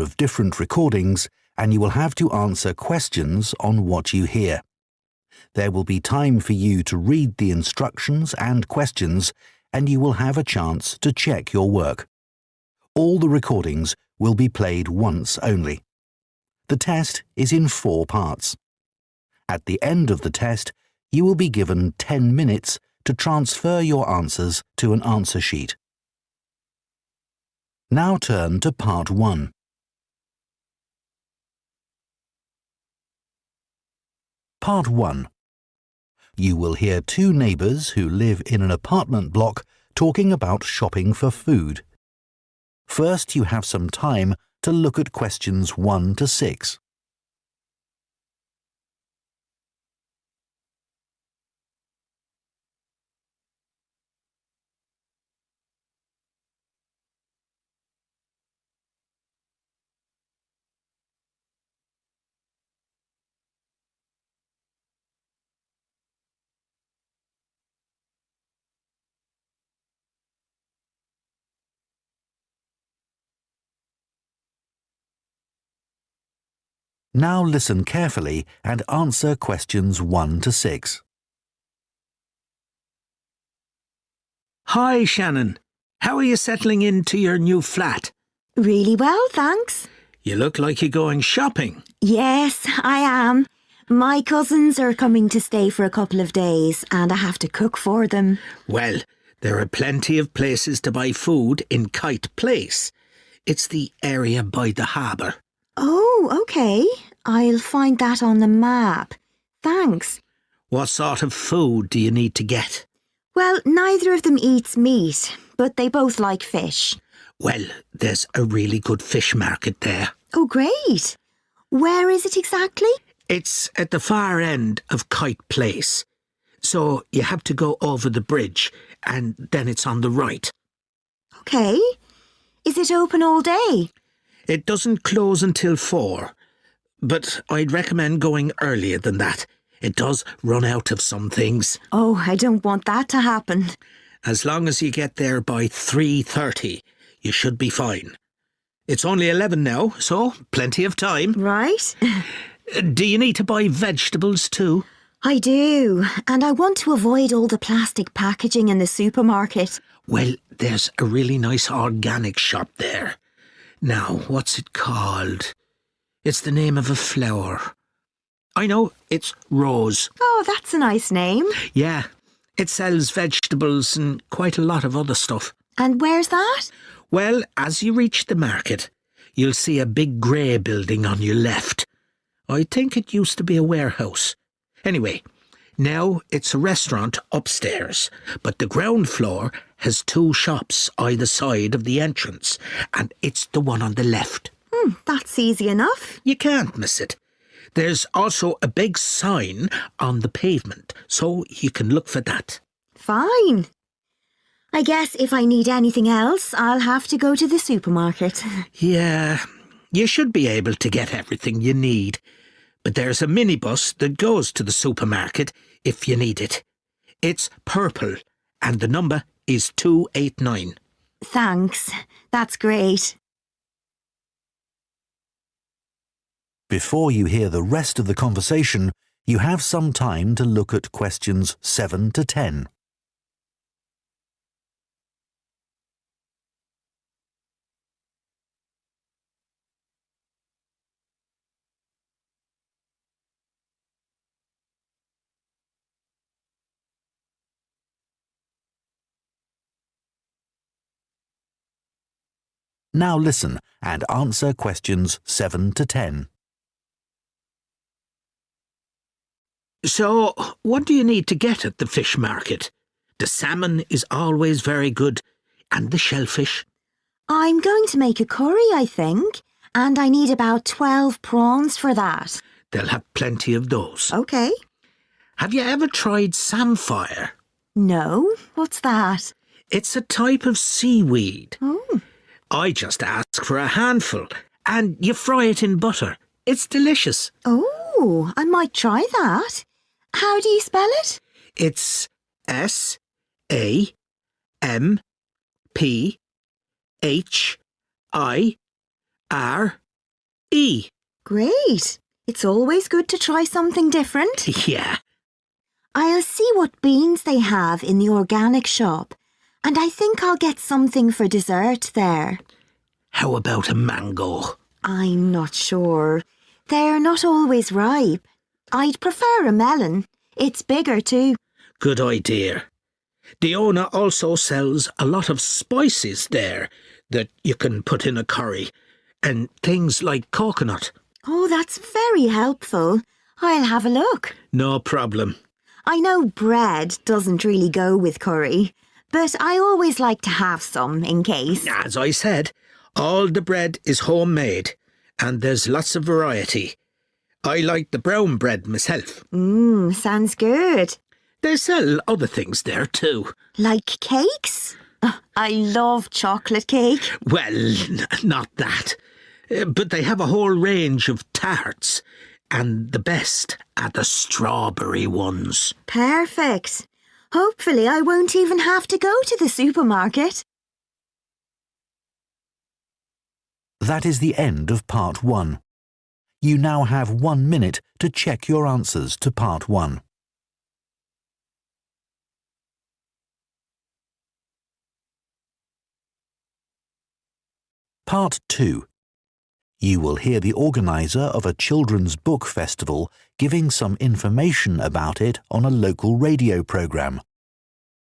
of different recordings and you will have to answer questions on what you hear. There will be time for you to read the instructions and questions, and you will have a chance to check your work. All the recordings will be played once only. The test is in 4 parts. At the end of the test, you will be given 10 minutes to transfer your answers to an answer sheet. Now turn to Part 1. Part 1. You will hear 2 neighbours who live in an apartment block talking about shopping for food. First, you have some time to look at questions 1 to 6. Now listen carefully and answer questions 1 to 6. Hi, Shannon. How are you settling into your new flat? Really well, thanks. You look like you're going shopping. Yes, I am. My cousins are coming to stay for a couple of days and I have to cook for them. Well, there are plenty of places to buy food in Kite Place. It's the area by the harbour. Oh, OK. I'll find that on the map. Thanks. What sort of food do you need to get? Well, neither of them eats meat, but they both like fish. Well, there's a really good fish market there. Oh, great. Where is it exactly? It's at the far end of Kite Place. So you have to go over the bridge and then it's on the right. OK. Is it open all day? It doesn't close until 4, but I'd recommend going earlier than that. It does run out of some things. Oh, I don't want that to happen. As long as you get there by 3:30, you should be fine. It's only 11 now, so plenty of time. Right. Do you need to buy vegetables too? I do, and I want to avoid all the plastic packaging in the supermarket. Well, there's a really nice organic shop there. Now, what's it called? It's the name of a flower. I know, it's Rose. Oh, that's a nice name. Yeah, it sells vegetables and quite a lot of other stuff. And where's that? Well, as you reach the market, you'll see a big grey building on your left. I think it used to be a warehouse. Anyway, now it's a restaurant upstairs, but the ground floor has 2 shops either side of the entrance, and it's the one on the left. That's easy enough. You can't miss it. There's also a big sign on the pavement, so you can look for that. Fine. I guess if I need anything else, I'll have to go to the supermarket. Yeah, you should be able to get everything you need. But there's a minibus that goes to the supermarket if you need it. It's purple, and the number is 289. Thanks. That's great. Before you hear the rest of the conversation, you have some time to look at questions 7 to 10. Now listen and answer questions 7 to 10. So, what do you need to get at the fish market? The salmon is always very good, and the shellfish. I'm going to make a curry, I think, and I need about 12 prawns for that. They'll have plenty of those. OK. Have you ever tried samphire? No, what's that? It's a type of seaweed. Oh. I just ask for a handful, and you fry it in butter. It's delicious. Oh, I might try that. How do you spell it? It's SAMPHIRE. E. Great. It's always good to try something different. Yeah. I'll see what beans they have in the organic shop, and I think I'll get something for dessert there. How about a mango? I'm not sure. They're not always ripe. I'd prefer a melon. It's bigger too. Good idea. The owner also sells a lot of spices there that you can put in a curry, and things like coconut. Oh, that's very helpful. I'll have a look. No problem. I know bread doesn't really go with curry, but I always like to have some in case. As I said, all the bread is homemade, and there's lots of variety. I like the brown bread myself. Sounds good. They sell other things there too. Like cakes? Oh, I love chocolate cake. Well, not that. But they have a whole range of tarts, and the best are the strawberry ones. Perfect. Hopefully I won't even have to go to the supermarket. That is the end of Part 1. You now have 1 minute to check your answers to Part 1. Part 2. You will hear the organiser of a children's book festival giving some information about it on a local radio programme.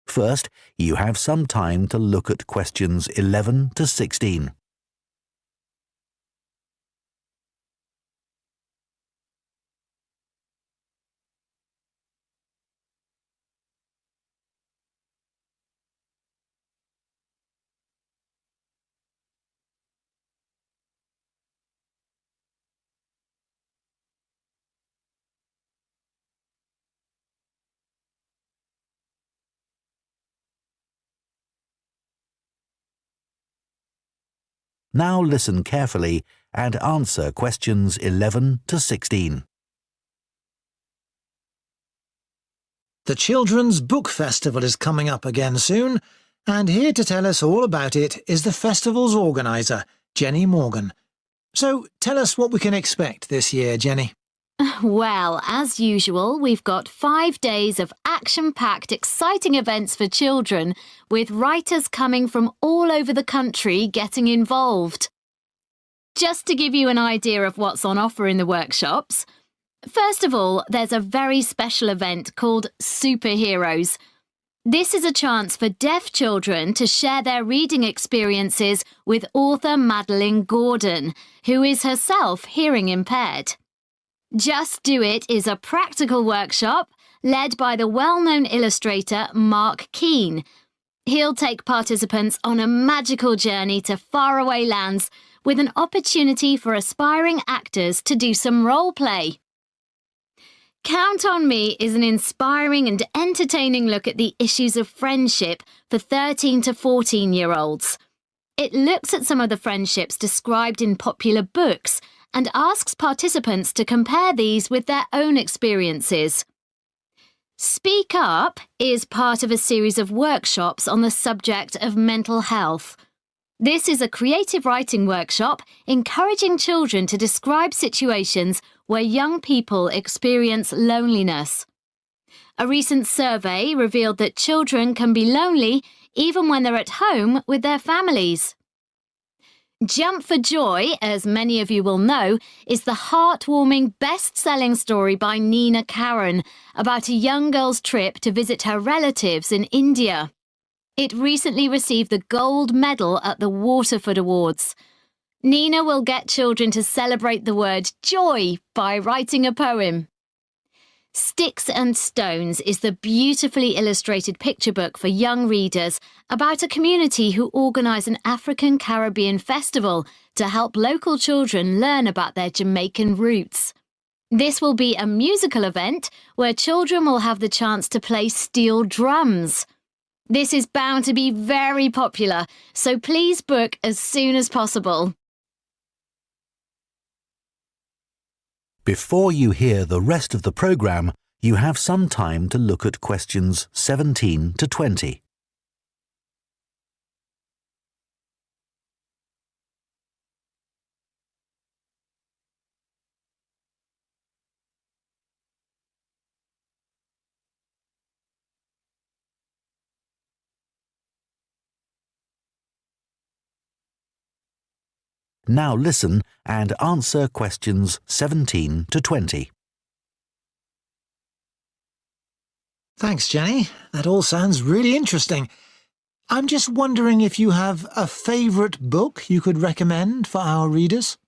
First, you have some time to look at questions 11 to 16. Now listen carefully and answer questions 11 to 16. The Children's Book Festival is coming up again soon, and here to tell us all about it is the festival's organiser, Jenny Morgan. So tell us what we can expect this year, Jenny. Well, as usual, we've got 5 days of action-packed, exciting events for children, with writers coming from all over the country getting involved. Just to give you an idea of what's on offer in the workshops, first of all, there's a very special event called Superheroes. This is a chance for deaf children to share their reading experiences with author Madeline Gordon, who is herself hearing impaired. Just Do It is a practical workshop led by the well-known illustrator Mark Keane. He'll take participants on a magical journey to faraway lands with an opportunity for aspiring actors to do some role play. Count on Me is an inspiring and entertaining look at the issues of friendship for 13 to 14-year-olds. It looks at some of the friendships described in popular books and asks participants to compare these with their own experiences. Speak Up is part of a series of workshops on the subject of mental health. This is a creative writing workshop encouraging children to describe situations where young people experience loneliness. A recent survey revealed that children can be lonely even when they're at home with their families. Jump for Joy, as many of you will know, is the heartwarming best-selling story by Nina Karen about a young girl's trip to visit her relatives in India. It recently received the gold medal at the Waterford Awards. Nina will get children to celebrate the word joy by writing a poem. Sticks and Stones is the beautifully illustrated picture book for young readers about a community who organise an African Caribbean festival to help local children learn about their Jamaican roots. This will be a musical event where children will have the chance to play steel drums. This is bound to be very popular, so please book as soon as possible. Before you hear the rest of the programme, you have some time to look at questions 17 to 20. Now listen and answer questions 17 to 20. Thanks, Jenny. That all sounds really interesting. I'm just wondering if you have a favourite book you could recommend for our readers?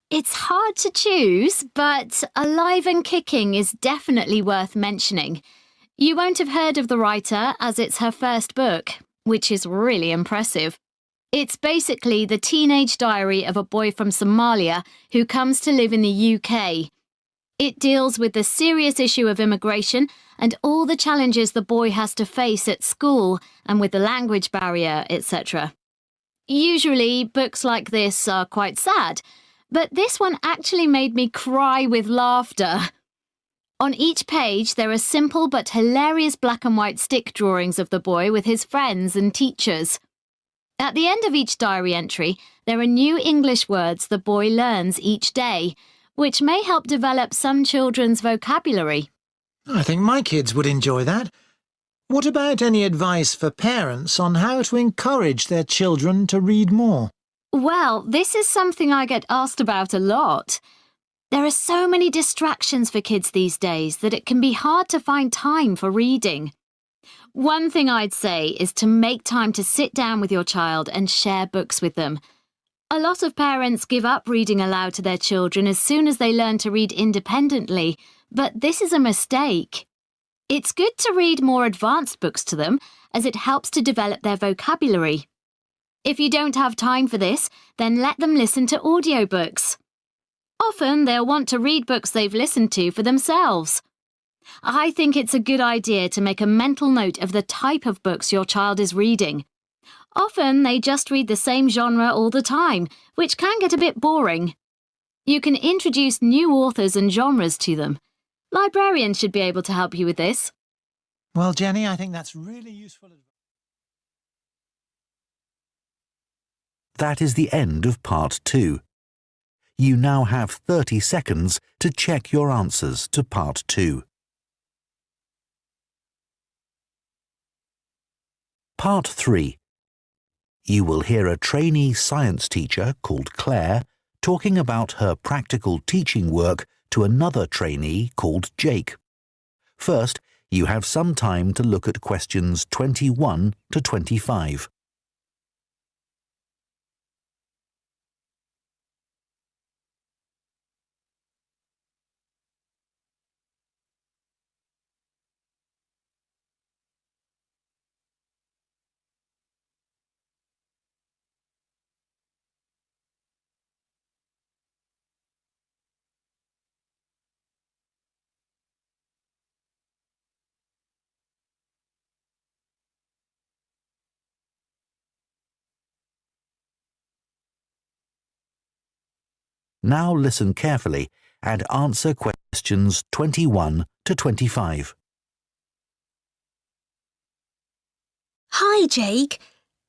It's hard to choose, but Alive and Kicking is definitely worth mentioning. You won't have heard of the writer as it's her first book, which is really impressive. It's basically the teenage diary of a boy from Somalia who comes to live in the UK. It deals with the serious issue of immigration and all the challenges the boy has to face at school and with the language barrier, etc. Usually, books like this are quite sad, but this one actually made me cry with laughter. On each page, there are simple but hilarious black and white stick drawings of the boy with his friends and teachers. At the end of each diary entry, there are new English words the boy learns each day, which may help develop some children's vocabulary. I think my kids would enjoy that. What about any advice for parents on how to encourage their children to read more? Well, this is something I get asked about a lot. There are so many distractions for kids these days that it can be hard to find time for reading. One thing I'd say is to make time to sit down with your child and share books with them. A lot of parents give up reading aloud to their children as soon as they learn to read independently, but this is a mistake. It's good to read more advanced books to them as it helps to develop their vocabulary. If you don't have time for this, then let them listen to audiobooks. Often they'll want to read books they've listened to for themselves. I think it's a good idea to make a mental note of the type of books your child is reading. Often they just read the same genre all the time, which can get a bit boring. You can introduce new authors and genres to them. Librarians should be able to help you with this. Well, Jenny, I think that's really useful advice. That is the end of part 2. You now have 30 seconds to check your answers to part 2. Part 3. You will hear a trainee science teacher called Claire talking about her practical teaching work to another trainee called Jake. First, you have some time to look at questions 21 to 25. Now listen carefully and answer questions 21 to 25. Hi, Jake.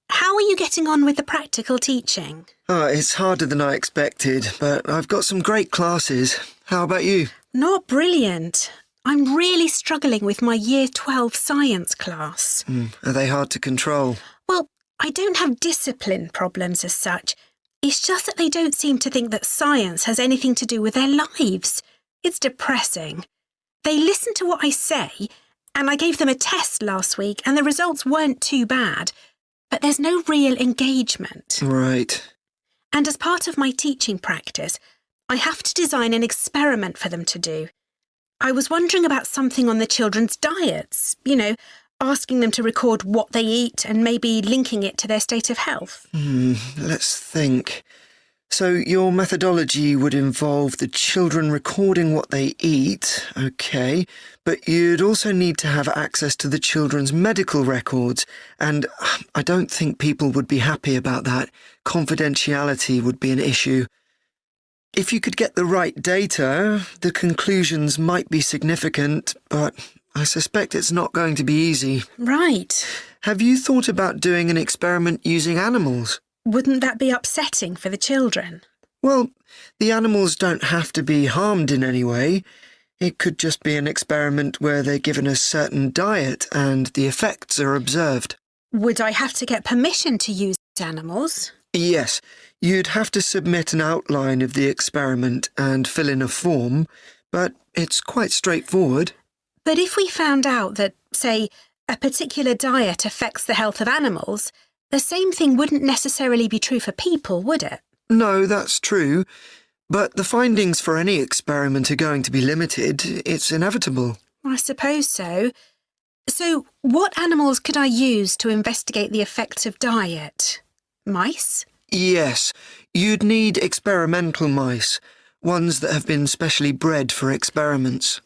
How are you getting on with the practical teaching? It's harder than I expected, but I've got some great classes. How about you? Not brilliant. I'm really struggling with my Year 12 science class. Are they hard to control? Well, I don't have discipline problems as such. It's just that they don't seem to think that science has anything to do with their lives. It's depressing. They listen to what I say, and I gave them a test last week, and the results weren't too bad. But there's no real engagement. Right. And as part of my teaching practice, I have to design an experiment for them to do. I was wondering about something on the children's diets, asking them to record what they eat and maybe linking it to their state of health. Let's think. So your methodology would involve the children recording what they eat, okay, but you'd also need to have access to the children's medical records, and I don't think people would be happy about that. Confidentiality would be an issue. If you could get the right data, the conclusions might be significant, but I suspect it's not going to be easy. Right. Have you thought about doing an experiment using animals? Wouldn't that be upsetting for the children? Well, the animals don't have to be harmed in any way. It could just be an experiment where they're given a certain diet and the effects are observed. Would I have to get permission to use animals? Yes, you'd have to submit an outline of the experiment and fill in a form, but it's quite straightforward. But if we found out that, say, a particular diet affects the health of animals, the same thing wouldn't necessarily be true for people, would it? No, that's true. But the findings for any experiment are going to be limited. It's inevitable. I suppose so. So, what animals could I use to investigate the effects of diet? Mice? Yes, you'd need experimental mice, ones that have been specially bred for experiments.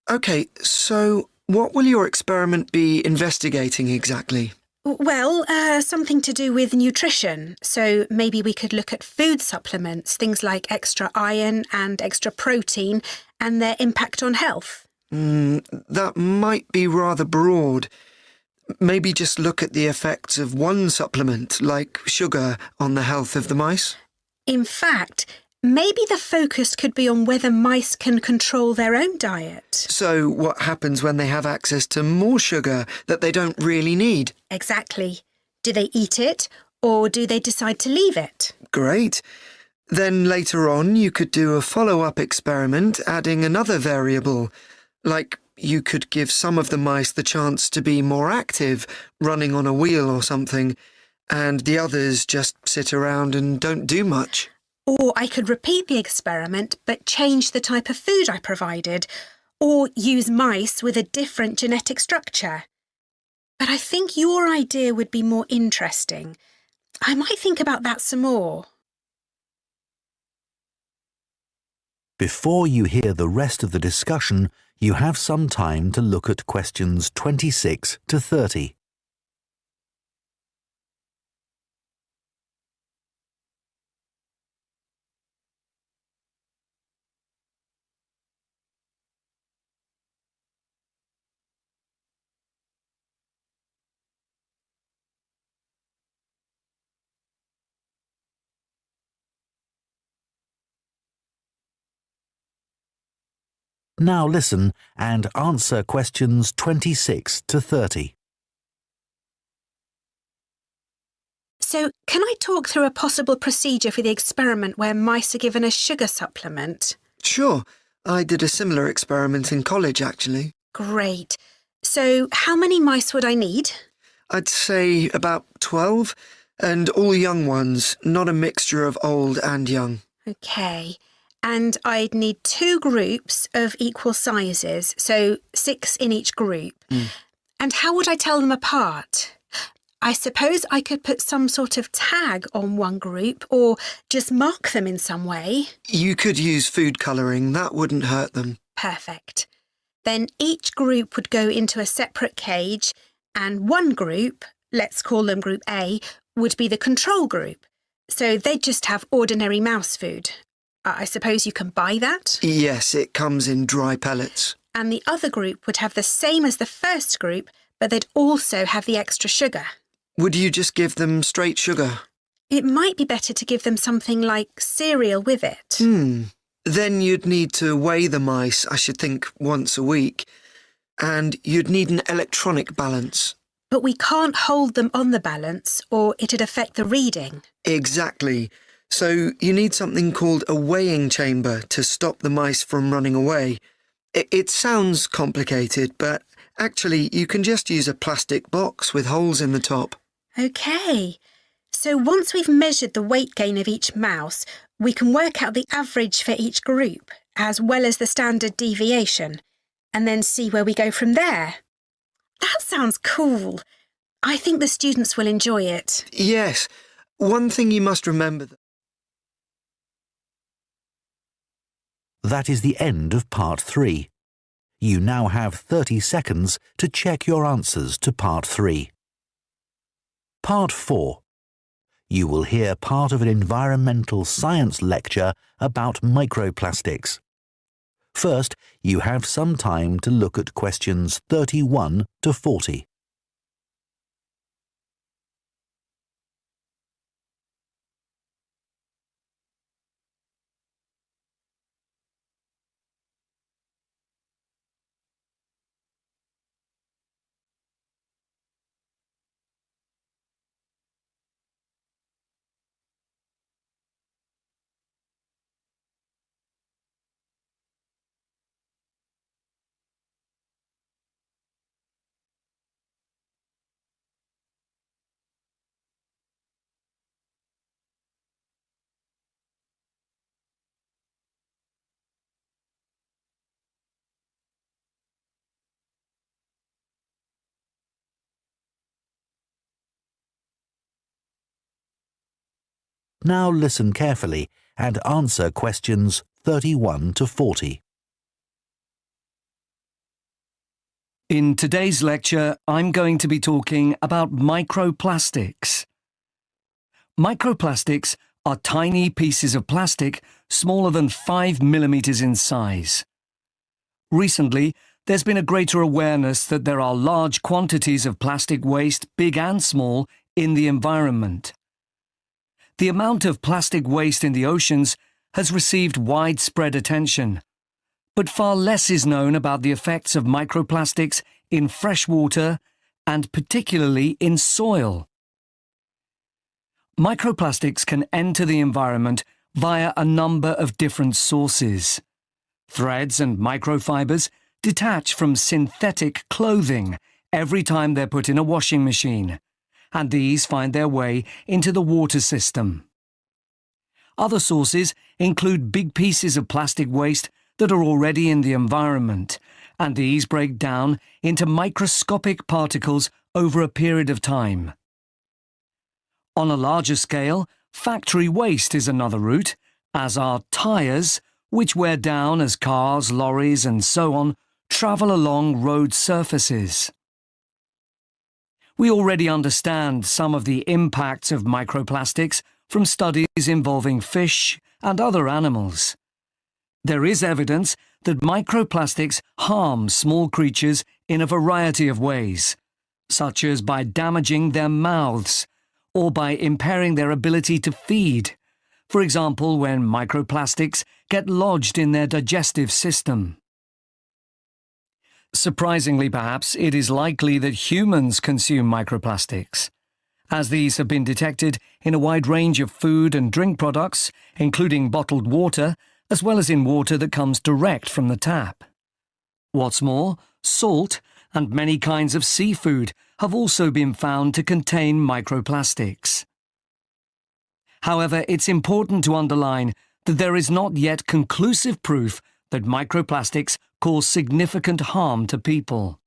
OK, so what will your experiment be investigating exactly? Well, something to do with nutrition. So maybe we could look at food supplements, things like extra iron and extra protein, and their impact on health. That might be rather broad. Maybe just look at the effects of one supplement, like sugar, on the health of the mice. In fact, maybe the focus could be on whether mice can control their own diet. So what happens when they have access to more sugar that they don't really need? Exactly. Do they eat it, or do they decide to leave it? Great. Then later on you could do a follow-up experiment adding another variable, like you could give some of the mice the chance to be more active, running on a wheel or something, and the others just sit around and don't do much. Or I could repeat the experiment but change the type of food I provided, or use mice with a different genetic structure. But I think your idea would be more interesting. I might think about that some more. Before you hear the rest of the discussion, you have some time to look at questions 26 to 30. Now listen and answer questions 26 to 30. So, can I talk through a possible procedure for the experiment where mice are given a sugar supplement? Sure, I did a similar experiment in college, actually. Great. So, how many mice would I need? I'd say about 12, and all young ones, not a mixture of old and young. OK. And I'd need 2 groups of equal sizes, so 6 in each group. And how would I tell them apart? I suppose I could put some sort of tag on one group or just mark them in some way. You could use food colouring, that wouldn't hurt them. Perfect. Then each group would go into a separate cage, and one group, let's call them Group A, would be the control group. So they'd just have ordinary mouse food. I suppose you can buy that? Yes, it comes in dry pellets. And the other group would have the same as the first group, but they'd also have the extra sugar. Would you just give them straight sugar? It might be better to give them something like cereal with it. Then you'd need to weigh the mice, I should think, once a week. And you'd need an electronic balance. But we can't hold them on the balance, or it'd affect the reading. Exactly. So you need something called a weighing chamber to stop the mice from running away. It sounds complicated, but actually you can just use a plastic box with holes in the top. OK. So once we've measured the weight gain of each mouse, we can work out the average for each group, as well as the standard deviation, and then see where we go from there. That sounds cool. I think the students will enjoy it. Yes. One thing you must remember... That is the end of part 3. You now have 30 seconds to check your answers to part 3. Part 4. You will hear part of an environmental science lecture about microplastics. First, you have some time to look at questions 31 to 40. Now listen carefully and answer questions 31 to 40. In today's lecture, I'm going to be talking about microplastics. Microplastics are tiny pieces of plastic smaller than 5 millimeters in size. Recently, there's been a greater awareness that there are large quantities of plastic waste, big and small, in the environment. The amount of plastic waste in the oceans has received widespread attention, but far less is known about the effects of microplastics in fresh water and particularly in soil. Microplastics can enter the environment via a number of different sources. Threads and microfibers detach from synthetic clothing every time they're put in a washing machine, and these find their way into the water system. Other sources include big pieces of plastic waste that are already in the environment, and these break down into microscopic particles over a period of time. On a larger scale, factory waste is another route, as are tyres, which wear down as cars, lorries and so on travel along road surfaces. We already understand some of the impacts of microplastics from studies involving fish and other animals. There is evidence that microplastics harm small creatures in a variety of ways, such as by damaging their mouths or by impairing their ability to feed, for example when microplastics get lodged in their digestive system. Surprisingly perhaps, it is likely that humans consume microplastics, as these have been detected in a wide range of food and drink products, including bottled water, as well as in water that comes direct from the tap. What's more, salt and many kinds of seafood have also been found to contain microplastics. However, it's important to underline that there is not yet conclusive proof that microplastics cause significant harm to people.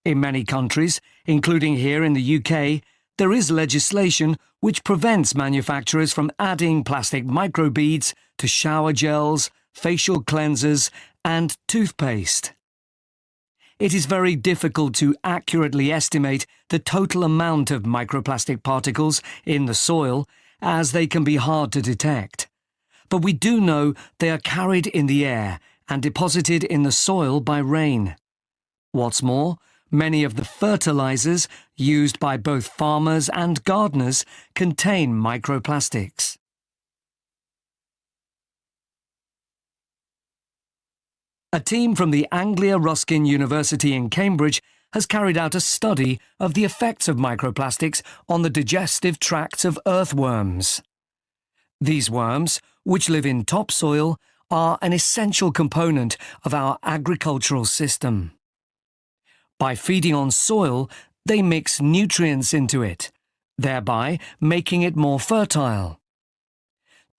In many countries, including here in the UK, there is legislation which prevents manufacturers from adding plastic microbeads to shower gels, facial cleansers, and toothpaste. It is very difficult to accurately estimate the total amount of microplastic particles in the soil, as they can be hard to detect. But we do know they are carried in the air and deposited in the soil by rain. What's more, many of the fertilizers used by both farmers and gardeners contain microplastics. A team from the Anglia Ruskin University in Cambridge has carried out a study of the effects of microplastics on the digestive tracts of earthworms. These worms, which live in topsoil, are an essential component of our agricultural system. By feeding on soil, they mix nutrients into it, thereby making it more fertile.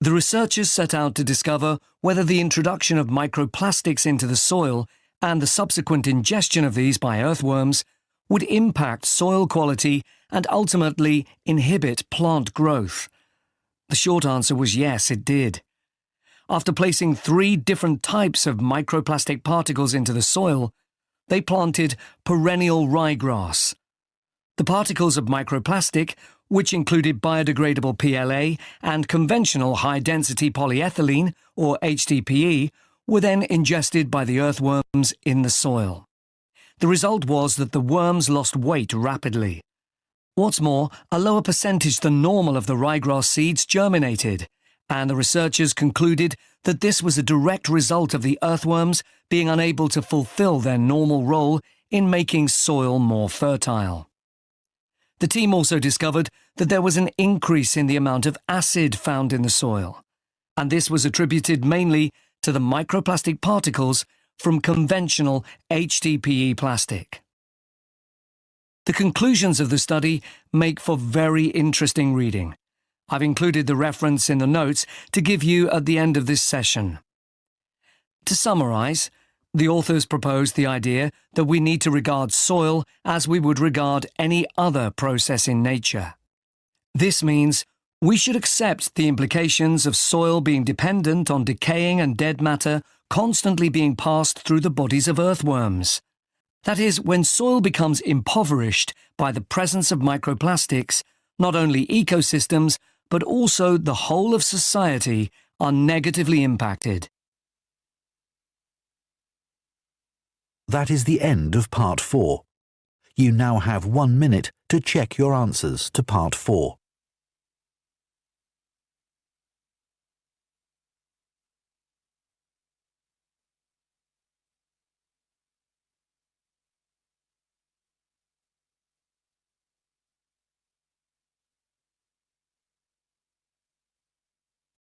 The researchers set out to discover whether the introduction of microplastics into the soil and the subsequent ingestion of these by earthworms would impact soil quality and ultimately inhibit plant growth. The short answer was yes, it did. After placing 3 different types of microplastic particles into the soil, they planted perennial ryegrass. The particles of microplastic, which included biodegradable PLA and conventional high-density polyethylene, or HDPE, were then ingested by the earthworms in the soil. The result was that the worms lost weight rapidly. What's more, a lower percentage than normal of the ryegrass seeds germinated, and the researchers concluded that this was a direct result of the earthworms being unable to fulfill their normal role in making soil more fertile. The team also discovered that there was an increase in the amount of acid found in the soil, and this was attributed mainly to the microplastic particles from conventional HDPE plastic. The conclusions of the study make for very interesting reading. I've included the reference in the notes to give you at the end of this session. To summarize, the authors proposed the idea that we need to regard soil as we would regard any other process in nature. This means We should accept the implications of soil being dependent on decaying and dead matter constantly being passed through the bodies of earthworms. That is, when soil becomes impoverished by the presence of microplastics, not only ecosystems, but also the whole of society are negatively impacted. That is the end of Part 4. You now have 1 minute to check your answers to Part 4.